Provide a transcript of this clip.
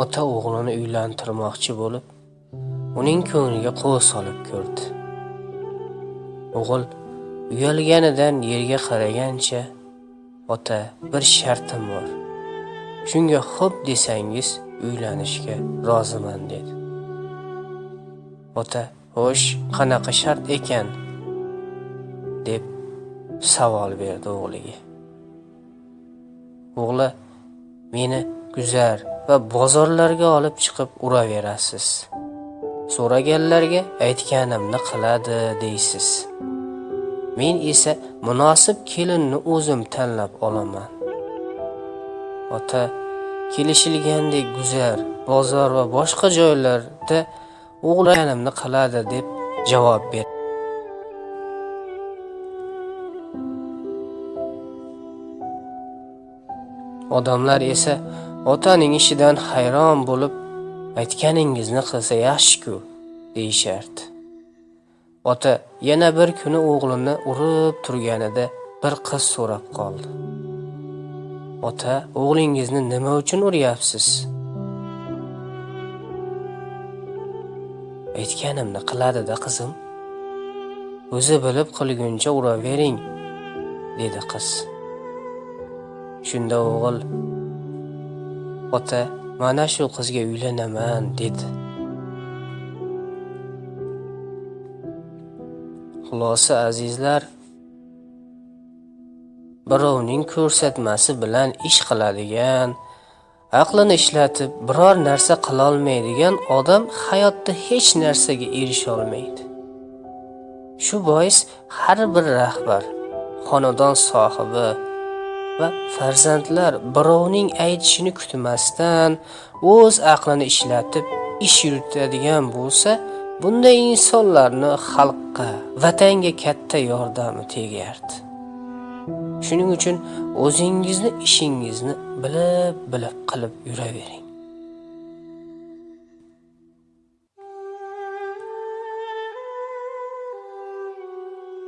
ota o'g'lini uylantirmoqchi bo'lib, uning ko'ngliga qo'l solib ko'rdi. O'g'il uyalganidan yerga qaragancha, ota, bir shartim bor. Shunga xo'p desangiz uylanishga roziman dedi. Ota, xo'sh, qanaqa shart ekan? deb savol berdi o'g'liga. O'g'li, meni guzar va bozorlarga olib chiqib uraverasiz. So'raganlarga aytganimni qiladi deysiz. Men esa munosib kelinni o'zim tanlab olaman. Ota, kelishilgandek guzar, bozor va boshqa joylarda o'g'lanimni qiladi deb javob berdi. Odamlar esa otaning ishidan hayron bo'lib, aytganingizni qilsa yaxshi-ku deyishardi. Ota yana bir kuni o'g'lini urib turganida bir qiz so'rab qoldi. Ota, o'g'lingizni nima uchun uryapsiz? Aytganimni qiladi-da qizim. O'zi bilib qilguncha uravering, dedi qiz. Shunda o'g'il, ota, mana shu qizga uylanaman, dedi. Xulosa azizlar, birovning ko'rsatmasi bilan ish qiladigan, aqlini ishlatib biror narsa qila olmaydigan odam hayotda hech narsaga erisha olmaydi. Shu bois har bir rahbar, xonadon sohibi va farzandlar birovning aytishini kutmasdan o'z aqlini ishlatib ish yuritadigan bo'lsa, bunday insonlarni xalqqa, vatanga katta yordami tegardi. Shuning uchun o'zingizni ishingizni bilib qilib yuravering.